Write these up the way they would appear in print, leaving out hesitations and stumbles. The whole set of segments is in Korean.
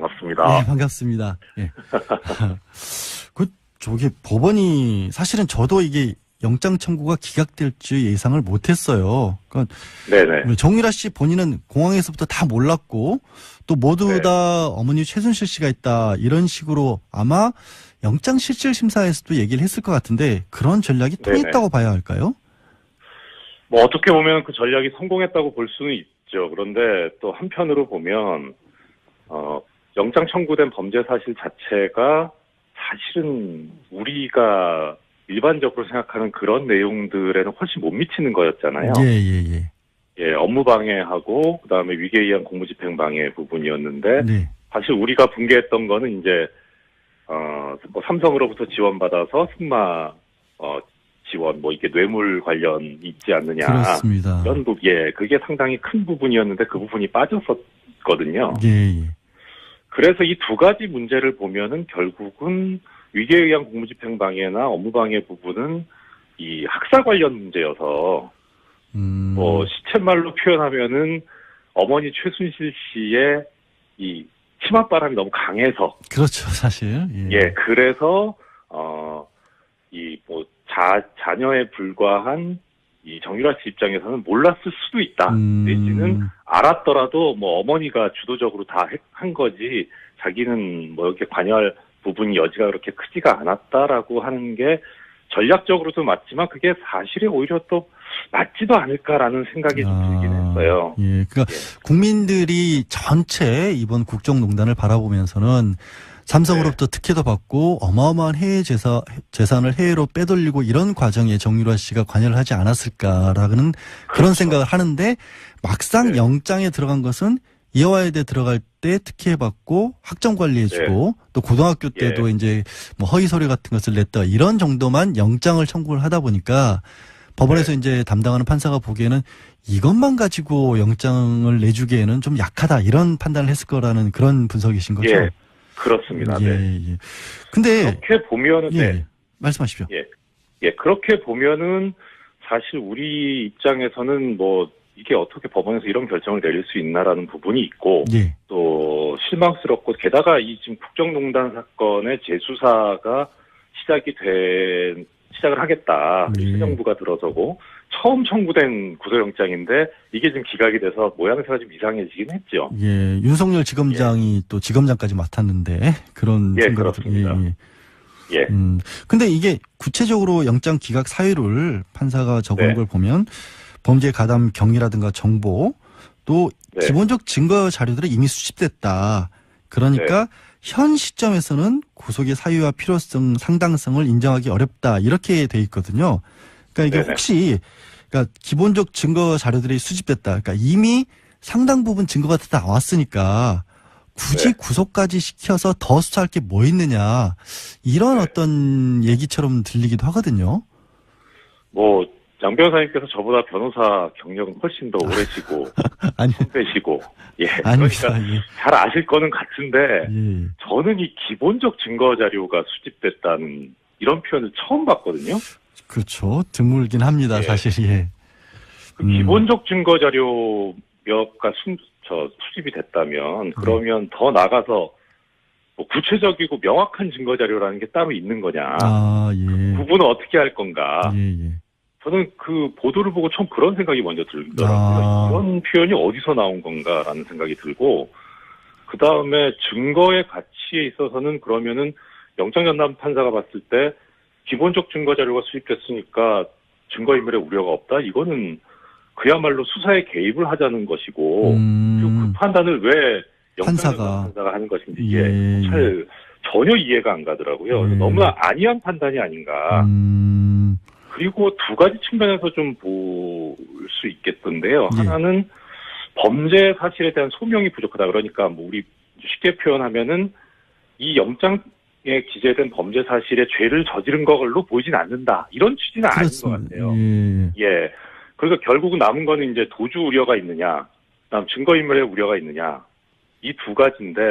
반갑습니다. 네, 반갑습니다. 예. 저게 법원이 사실은 저도 이게 영장 청구가 기각될 줄 예상을 못했어요. 그러니까 네네. 정유라 씨 본인은 공항에서부터 다 몰랐고 또 모두 네. 다 어머니 최순실 씨가 있다 이런 식으로 아마 영장 실질 심사에서도 얘기를 했을 것 같은데 그런 전략이 통했다고 봐야 할까요? 뭐 어떻게 보면 그 전략이 성공했다고 볼 수는 있죠. 그런데 또 한편으로 보면 영장 청구된 범죄 사실 자체가 사실은 우리가 일반적으로 생각하는 그런 내용들에는 훨씬 못 미치는 거였잖아요. 예, 업무 방해하고 그다음에 위계에 의한 공무집행 방해 부분이었는데 네. 사실 우리가 분개했던 거는 이제 뭐 삼성으로부터 지원받아서 승마 지원 뭐 이게 뇌물 관련 있지 않느냐. 그렇습니다. 이런 예, 그게 상당히 큰 부분이었는데 그 부분이 빠졌었거든요. 예. 그래서 이 두 가지 문제를 보면은 결국은 위계에 의한 공무집행 방해나 업무 방해 부분은 이 학사 관련 문제여서 뭐 시쳇말로 표현하면은 어머니 최순실 씨의 이 치맛바람이 너무 강해서 그렇죠, 사실. 예, 그래서 이 뭐 자녀에 불과한 이 정유라 씨 입장에서는 몰랐을 수도 있다. 내지는 알았더라도 뭐 어머니가 주도적으로 다 한 거지 자기는 뭐 이렇게 관여할 부분이 여지가 그렇게 크지가 않았다라고 하는 게 전략적으로도 맞지만 그게 사실에 오히려 또 맞지도 않을까라는 생각이 좀 들긴 했어요. 예, 그러니까 국민들이 전체 이번 국정농단을 바라보면서는 삼성으로부터 특혜도 받고 어마어마한 해외 재산을 해외로 빼돌리고 이런 과정에 정유라 씨가 관여를 하지 않았을까라는 그런 생각을 하는데 막상 영장에 들어간 것은 이화여대 들어갈 때 특혜 받고 학점 관리해주고 또 고등학교 때도 이제 뭐 허위 서류 같은 것을 냈다 이런 정도만 영장을 청구를 하다 보니까 법원에서 이제 담당하는 판사가 보기에는 이것만 가지고 영장을 내주기에는 좀 약하다 이런 판단을 했을 거라는 그런 분석이신 거죠? 예, 그렇습니다. 네. 근데 그렇게 보면은 말씀하십시오. 예, 그렇게 보면은 사실 우리 입장에서는 뭐 이게 어떻게 법원에서 이런 결정을 내릴 수 있나라는 부분이 있고 또 실망스럽고 게다가 이 지금 국정농단 사건의 재수사가 시작을 하겠다. 새 정부가 들어서고 처음 청구된 구속영장인데 이게 지금 기각이 돼서 모양새가 좀 이상해지긴 했죠. 예, 윤석열 지검장이 또 지검장까지 맡았는데 그런 그렇습니다. 근데 이게 구체적으로 영장 기각 사유를 판사가 적은 걸 보면 범죄 가담 경위라든가 정보 또 기본적 증거 자료들이 이미 수집됐다. 그러니까 현 시점에서는 구속의 사유와 필요성, 상당성을 인정하기 어렵다. 이렇게 돼 있거든요. 그러니까 이게 혹시 그러니까 기본적 증거 자료들이 수집됐다. 그러니까 이미 상당 부분 증거가 다 나왔으니까 굳이 구속까지 시켜서 더 수사할 게 뭐 있느냐. 이런 어떤 얘기처럼 들리기도 하거든요. 뭐 장 변호사님께서 저보다 변호사 경력은 훨씬 더 오래시고 선배시고 그러니까 잘 아실 거는 같은데 저는 이 기본적 증거 자료가 수집됐다는 이런 표현을 처음 봤거든요. 그렇죠. 드물긴 합니다. 사실. 그 기본적 증거 자료가 수집이 됐다면 그러면 더 나가서 뭐 구체적이고 명확한 증거 자료라는 게 따로 있는 거냐. 그 부분은 어떻게 할 건가. 저는 그 보도를 보고 처음 그런 생각이 먼저 들더라고요. 이런 표현이 어디서 나온 건가라는 생각이 들고 그 다음에 증거의 가치에 있어서는 그러면은 영장전담 판사가 봤을 때 기본적 증거 자료가 수집됐으니까 증거인멸의 우려가 없다. 이거는 그야말로 수사에 개입을 하자는 것이고 그 판단을 왜 영장전담 판사가 하는 것인지 이게 잘 전혀 이해가 안 가더라고요. 너무나 안이한 판단이 아닌가. 그리고 두 가지 측면에서 좀 볼 수 있겠던데요. 하나는 범죄 사실에 대한 소명이 부족하다. 그러니까 뭐 우리 쉽게 표현하면은 이 영장에 기재된 범죄 사실에 죄를 저지른 걸로 보이진 않는다. 이런 취지는 아닌 것 같아요. 그러니까 결국은 남은 거는 이제 도주 우려가 있느냐, 그다음 증거인멸의 우려가 있느냐, 이 두 가지인데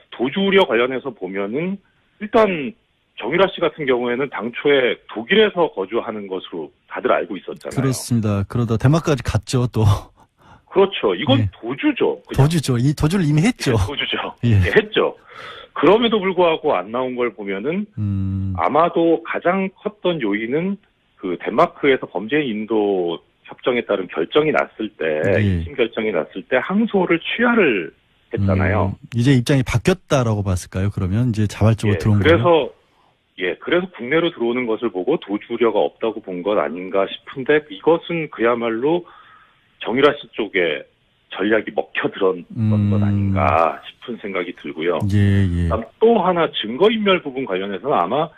도주 우려 관련해서 보면은 일단 정유라 씨 같은 경우에는 당초에 독일에서 거주하는 것으로 다들 알고 있었잖아요. 그렇습니다. 그러다 대만까지 갔죠, 또. 그렇죠. 이건 도주죠. 그냥. 도주죠. 이 도주를 이미 했죠. 도주죠. 예. 했죠. 그럼에도 불구하고 안 나온 걸 보면은 아마도 가장 컸던 요인은 그 덴마크에서 범죄인 인도 협정에 따른 결정이 났을 때, 예. 2심 결정이 났을 때 항소를 취하를 했잖아요. 이제 입장이 바뀌었다라고 봤을까요? 그러면 이제 자발적으로 들어온 거예요? 그래서 국내로 들어오는 것을 보고 도주 우려가 없다고 본 것 아닌가 싶은데 이것은 그야말로 정유라 씨 쪽에 전략이 먹혀 들었던 것 아닌가 싶은 생각이 들고요. 예. 또 하나 증거인멸 부분 관련해서는 아마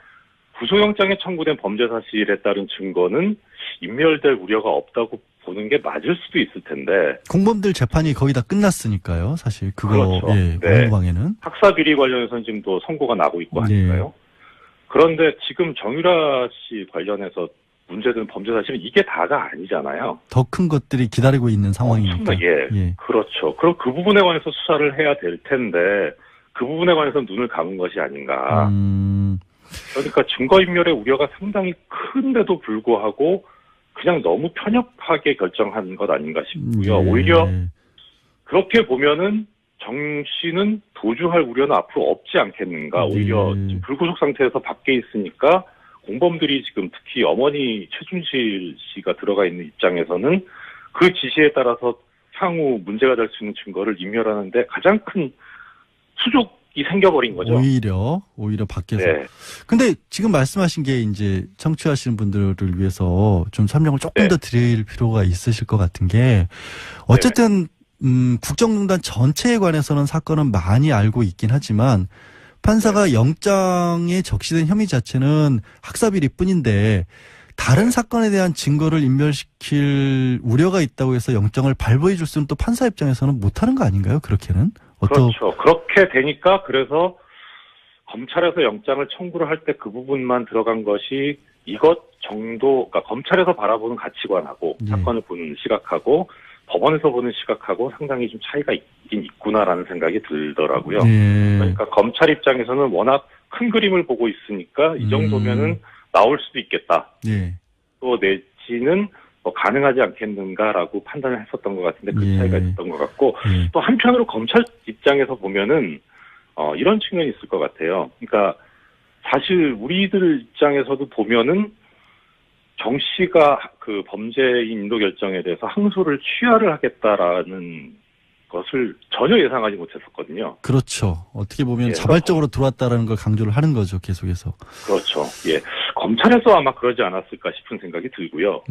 구속영장에 청구된 범죄 사실에 따른 증거는 인멸될 우려가 없다고 보는 게 맞을 수도 있을 텐데. 공범들 재판이 거의 다 끝났으니까요. 사실 그거 그렇죠. 공무방해는. 학사 비리 관련해서는 지금 또 선고가 나고 있고 하니까요. 그런데 지금 정유라 씨 관련해서 문제되는 범죄 사실은 이게 다가 아니잖아요. 더 큰 것들이 기다리고 있는 상황이니까. 그렇죠. 그럼 그 부분에 관해서 수사를 해야 될 텐데 그 부분에 관해서 눈을 감은 것이 아닌가. 그러니까 증거인멸의 우려가 상당히 큰데도 불구하고 그냥 너무 편협하게 결정한 것 아닌가 싶고요. 오히려 그렇게 보면은 정 씨는 도주할 우려는 앞으로 없지 않겠는가. 오히려 지금 불구속 상태에서 밖에 있으니까 공범들이 지금 특히 어머니 최순실 씨가 들어가 있는 입장에서는 그 지시에 따라서 향후 문제가 될 수 있는 증거를 인멸하는데 가장 큰 수족이 생겨버린 거죠. 오히려 밖에서. 근데 지금 말씀하신 게 이제 청취하시는 분들을 위해서 좀 설명을 조금 더 드릴 필요가 있으실 것 같은 게 어쨌든 국정농단 전체에 관해서는 사건은 많이 알고 있긴 하지만 판사가 영장에 적시된 혐의 자체는 학사비리뿐인데 다른 사건에 대한 증거를 인멸시킬 우려가 있다고 해서 영장을 발부해 줄 수는 또 판사 입장에서는 못하는 거 아닌가요? 그렇게는? 그렇죠. 그렇게 되니까 그래서 검찰에서 영장을 청구를 할 때 그 부분만 들어간 것이 이것 정도, 그러니까 검찰에서 바라보는 가치관하고 사건을 보는 시각하고 법원에서 보는 시각하고 상당히 좀 차이가 있긴 있구나라는 생각이 들더라고요. 그러니까 검찰 입장에서는 워낙 큰 그림을 보고 있으니까 이 정도면은 나올 수도 있겠다. 또 내지는 뭐 가능하지 않겠는가라고 판단을 했었던 것 같은데 그 차이가 있었던 것 같고 또 한편으로 검찰 입장에서 보면은 이런 측면이 있을 것 같아요. 그러니까 사실 우리들 입장에서도 보면은 정 씨가 그 범죄인 인도 결정에 대해서 항소를 취하를 하겠다라는 것을 전혀 예상하지 못했었거든요. 그렇죠. 어떻게 보면 자발적으로 들어왔다라는 걸 강조를 하는 거죠, 계속해서. 그렇죠. 검찰에서 아마 그러지 않았을까 싶은 생각이 들고요.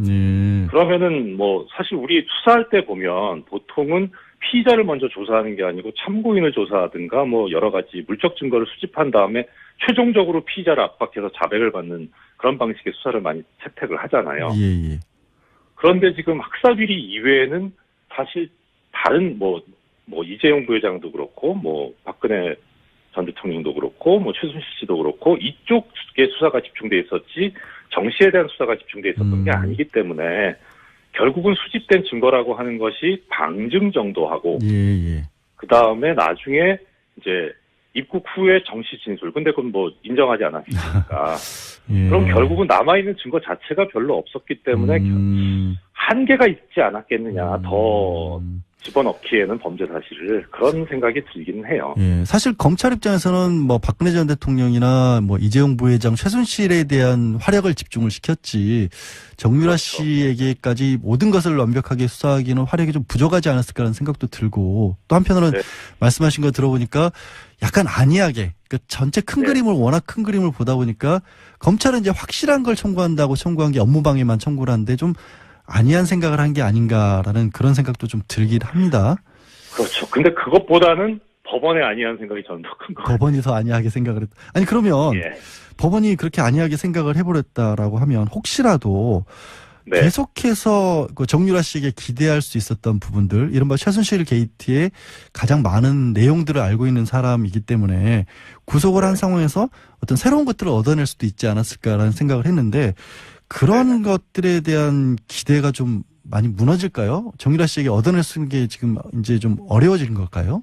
그러면은 뭐 사실 우리 수사할 때 보면 보통은 피의자를 먼저 조사하는 게 아니고 참고인을 조사하든가 뭐 여러 가지 물적 증거를 수집한 다음에 최종적으로 피의자를 압박해서 자백을 받는 그런 방식의 수사를 많이 채택을 하잖아요. 그런데 지금 학사비리 이외에는 사실 다른 뭐 이재용 부회장도 그렇고 뭐 박근혜 전 대통령도 그렇고 뭐 최순실 씨도 그렇고 이쪽에 수사가 집중돼 있었지 정 씨에 대한 수사가 집중돼 있었던 게 아니기 때문에 결국은 수집된 증거라고 하는 것이 방증 정도 하고 그 다음에 나중에 이제 입국 후에 정 씨 진술. 근데 그건 뭐 인정하지 않았으니까. 그럼 결국은 남아있는 증거 자체가 별로 없었기 때문에 한계가 있지 않았겠느냐. 더 집어넣기에는 범죄 사실을 그런 생각이 들기는 해요. 사실 검찰 입장에서는 뭐 박근혜 전 대통령이나 뭐 이재용 부회장, 최순실에 대한 활약을 집중을 시켰지 정유라 씨에게까지 모든 것을 완벽하게 수사하기는 활약이 좀 부족하지 않았을까라는 생각도 들고 또 한편으로는 말씀하신 거 들어보니까 약간 안이하게 그러니까 전체 큰 그림을 워낙 큰 그림을 보다 보니까 검찰은 이제 확실한 걸 청구한다고 청구한 게 업무방해만 청구를 하는데 좀 안이한 생각을 한 게 아닌가라는 그런 생각도 좀 들긴 합니다. 그렇죠. 근데 그것보다는 법원의 안이한 생각이 저는 더 큰 거 같아요. 법원이 더 안이하게 생각을 했다. 아니 그러면 법원이 그렇게 안이하게 생각을 해버렸다라고 하면 혹시라도 계속해서 그 정유라 씨에게 기대할 수 있었던 부분들, 이른바 최순실 게이트의 가장 많은 내용들을 알고 있는 사람이기 때문에 구속을 한 상황에서 어떤 새로운 것들을 얻어낼 수도 있지 않았을까라는 생각을 했는데 그런 것들에 대한 기대가 좀 많이 무너질까요? 정유라 씨에게 얻어낼 수 있는 게 지금 이제 좀 어려워지는 걸까요?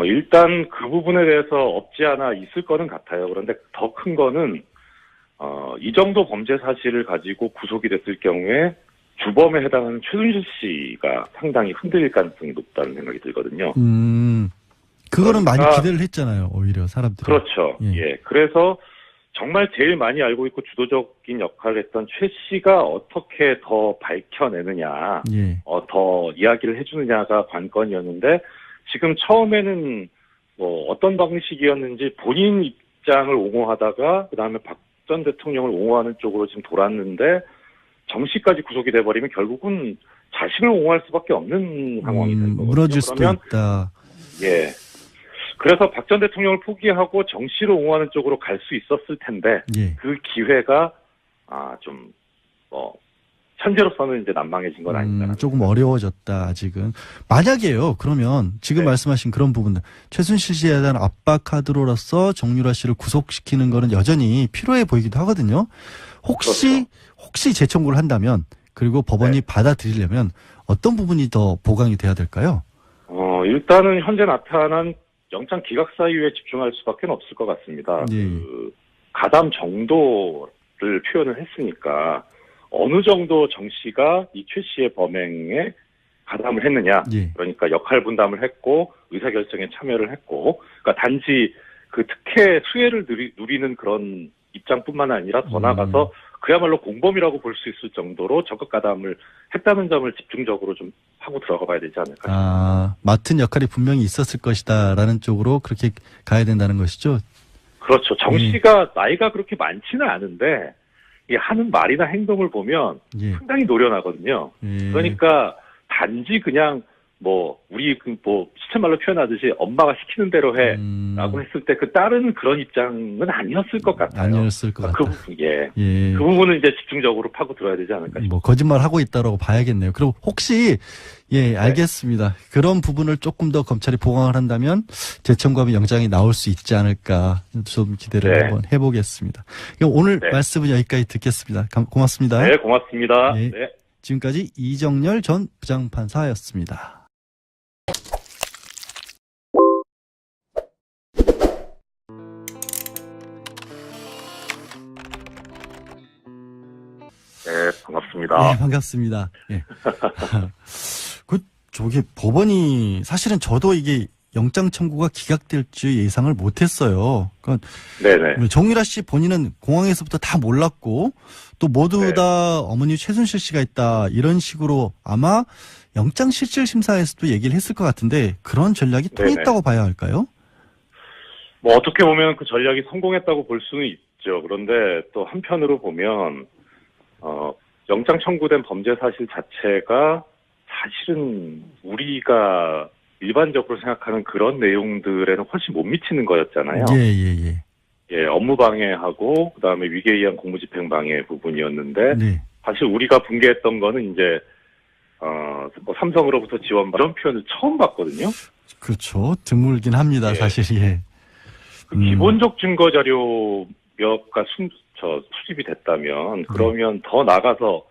일단 그 부분에 대해서 없지 않아 있을 거는 같아요. 그런데 더 큰 거는 이 정도 범죄 사실을 가지고 구속이 됐을 경우에 주범에 해당하는 최순실 씨가 상당히 흔들릴 가능성이 높다는 생각이 들거든요. 그거는 많이 그러니까 기대를 했잖아요. 오히려 사람들이. 그렇죠. 예. 예. 그래서 정말 제일 많이 알고 있고 주도적인 역할을 했던 최 씨가 어떻게 더 밝혀내느냐, 예. 더 이야기를 해주느냐가 관건이었는데, 지금 처음에는 뭐 어떤 방식이었는지 본인 입장을 옹호하다가 그다음에 박 전 대통령을 옹호하는 쪽으로 지금 돌았는데, 정 씨까지 구속이 돼버리면 결국은 자신을 옹호할 수밖에 없는 상황이 된 거거든요. 무너질 수도 그러면 있다. 예. 그래서 박 전 대통령을 포기하고 정 씨를 옹호하는 쪽으로 갈 수 있었을 텐데, 예. 그 기회가 좀 현재로서는 이제 난망해진 건 아닌가. 조금 어려워졌다, 아직은. 만약에요, 그러면 지금 네. 말씀하신 그런 부분들, 최순실 씨에 대한 압박 카드로서 정유라 씨를 구속시키는 거는 여전히 필요해 보이기도 하거든요. 혹시 재청구를 한다면, 그리고 법원이 네. 받아들이려면 어떤 부분이 더 보강이 돼야 될까요? 일단은 현재 나타난 영장 기각 사유에 집중할 수밖에 없을 것 같습니다. 예. 그 가담 정도를 표현을 했으니까 어느 정도 정 씨가 이 최 씨의 범행에 가담을 했느냐. 예. 그러니까 역할 분담을 했고 의사결정에 참여를 했고, 그러니까 단지 그 특혜 수혜를 누리는 그런 입장뿐만 아니라 더 나아가서 그야말로 공범이라고 볼 수 있을 정도로 적극 가담을 했다는 점을 집중적으로 좀 하고 들어가 봐야 되지 않을까. 맡은 역할이 분명히 있었을 것이다라는 쪽으로 그렇게 가야 된다는 것이죠. 그렇죠. 정 씨가 나이가 그렇게 많지는 않은데 이 하는 말이나 행동을 보면 예. 상당히 노련하거든요. 예. 그러니까 단지 그냥 우리 시쳇말로 표현하듯이 엄마가 시키는 대로 해라고 했을 때 그 딸은 그런 입장은 아니었을 것 같아요. 아니었을 것 같다. 그 부분은 이제 집중적으로 파고 들어야 되지 않을까 싶어요. 거짓말 하고 있다라고 봐야겠네요. 그리고 혹시 알겠습니다. 그런 부분을 조금 더 검찰이 보강을 한다면 재청구하면 영장이 나올 수 있지 않을까 좀 기대를 한번 해보겠습니다. 오늘 말씀은 여기까지 듣겠습니다. 고맙습니다. 네, 고맙습니다. 네. 네. 지금까지 이정열 전 부장판사였습니다. 네, 반갑습니다. 네, 반갑습니다. 예. 법원이 사실은 저도 이게 영장 청구가 기각될 줄 예상을 못했어요. 그러니까 네네. 정유라 씨 본인은 공항에서부터 다 몰랐고 또 모두 다 어머니 최순실 씨가 있다 이런 식으로 아마 영장 실질 심사에서도 얘기를 했을 것 같은데 그런 전략이 통했다고 봐야 할까요? 어떻게 보면 그 전략이 성공했다고 볼 수는 있죠. 그런데 또 한편으로 보면 영장 청구된 범죄 사실 자체가 사실은 우리가 일반적으로 생각하는 그런 내용들에는 훨씬 못 미치는 거였잖아요. 예, 업무방해하고 그다음에 위계에 의한 공무집행방해 부분이었는데 사실 우리가 분개했던 거는 이제 삼성으로부터 지원 이런 표현을 처음 봤거든요. 그렇죠. 드물긴 합니다. 사실. 예. 그 기본적 증거 자료가 수집이 됐다면 그러면 더 나가서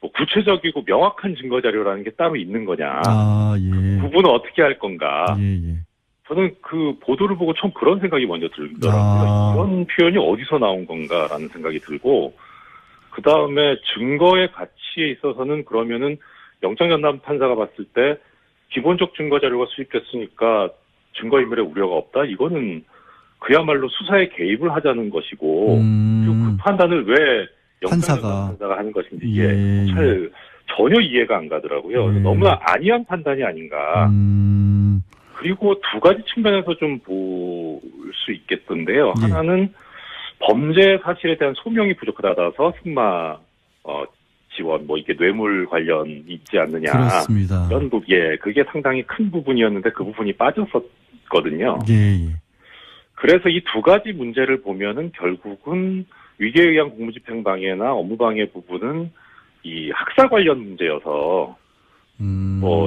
구체적이고 명확한 증거 자료라는 게 따로 있는 거냐. 그 부분은 어떻게 할 건가. 저는 그 보도를 보고 처음 그런 생각이 먼저 들더라고요. 이런 표현이 어디서 나온 건가라는 생각이 들고, 그 다음에 증거의 가치에 있어서는 그러면은 영장전담 판사가 봤을 때 기본적 증거 자료가 수집됐으니까 증거인멸의 우려가 없다. 이거는 그야말로 수사에 개입을 하자는 것이고, 그리고 그 판단을 왜 판사가 하는 것인지 이게 전혀 이해가 안 가더라고요. 너무나 안이한 판단이 아닌가. 그리고 두 가지 측면에서 좀 볼 수 있겠던데요. 하나는 범죄 사실에 대한 소명이 부족하다서 승마 지원 이게 뇌물 관련이 있지 않느냐. 그렇습니다. 이런 그게 상당히 큰 부분이었는데 그 부분이 빠졌었거든요. 그래서 이 두 가지 문제를 보면은 결국은 위계에 의한 공무집행방해나 업무방해 부분은 이 학사 관련 문제여서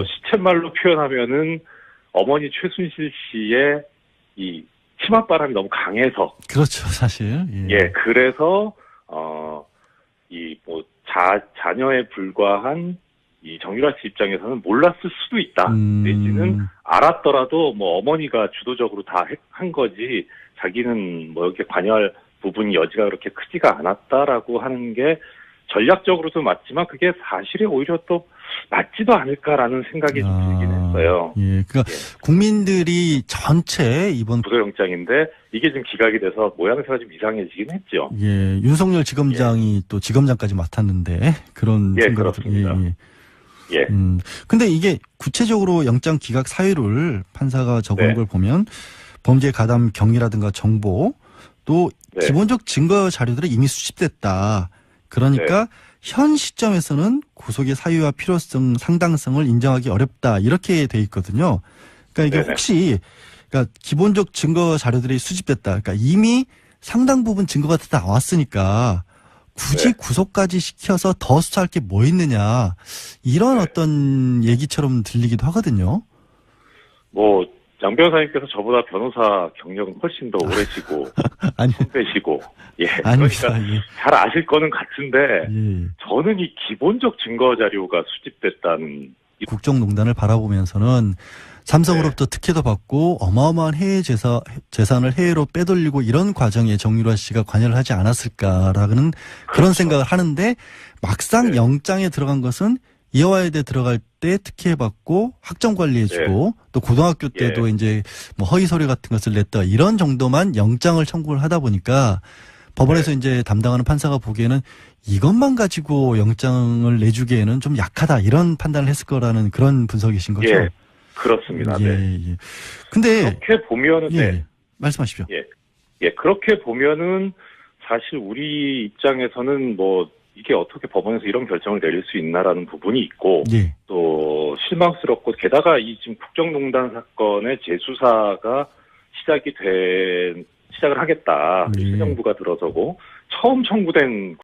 시쳇말로 표현하면은 어머니 최순실 씨의 이 치맛바람이 너무 강해서 그렇죠, 사실. 그래서 자녀에 불과한 이 정유라 씨 입장에서는 몰랐을 수도 있다. 내지는 알았더라도 어머니가 주도적으로 다 한 거지 자기는 이렇게 관여할 부분이 여지가 그렇게 크지가 않았다라고 하는 게 전략적으로도 맞지만 그게 사실에 오히려 또 맞지도 않을까라는 생각이 좀 들긴 해요. 나왔어요. 예, 그러니까 국민들이 전체 이번 구속영장인데 이게 지금 기각이 돼서 모양새가 좀 이상해지긴 했죠. 예, 윤석열 지검장이 또 지검장까지 맡았는데 그런 예, 생각이 그렇습니다. 예. 근데 이게 구체적으로 영장 기각 사유를 판사가 적은 네. 걸 보면 범죄 가담 경위라든가 정보 또 네. 기본적 증거 자료들이 이미 수집됐다. 그러니까 현 시점에서는 구속의 사유와 필요성, 상당성을 인정하기 어렵다. 이렇게 돼 있거든요. 그러니까 이게 네네. 혹시 그러니까 기본적 증거 자료들이 수집됐다. 그러니까 이미 상당 부분 증거가 다 나왔으니까 굳이 네. 구속까지 시켜서 더 수사할 게 뭐 있느냐. 이런 네. 어떤 얘기처럼 들리기도 하거든요. 뭐 양 변호사님께서 저보다 변호사 경력은 훨씬 더 오래시고 아니, 선배시고 예. 아닙니다. 그러니까 예. 잘 아실 거는 같은데 예. 저는 이 기본적 증거 자료가 수집됐다는 국정농단을 바라보면서는 삼성으로부터 특혜도 받고 어마어마한 해외 재산을 해외로 빼돌리고 이런 과정에 정유라 씨가 관여를 하지 않았을까라는 그런 생각을 하는데 막상 영장에 들어간 것은 이화여대 들어갈 때 특혜받고 학점 관리해주고 또 고등학교 때도 이제 뭐 허위 서류 같은 것을 냈다 이런 정도만 영장을 청구를 하다 보니까 법원에서 이제 담당하는 판사가 보기에는 이것만 가지고 영장을 내주기에는 좀 약하다 이런 판단을 했을 거라는 그런 분석이신 거죠. 예, 그렇습니다. 예, 네. 예. 근데 그렇게 보면은 예, 말씀하십시오. 예, 그렇게 보면은 사실 우리 입장에서는 뭐 이게 어떻게 법원에서 이런 결정을 내릴 수 있나라는 부분이 있고 예, 또 실망스럽고 게다가 이 지금 국정농단 사건의 재수사가 시작을 하겠다. 예. 새 정부가 들어서고 처음 청구된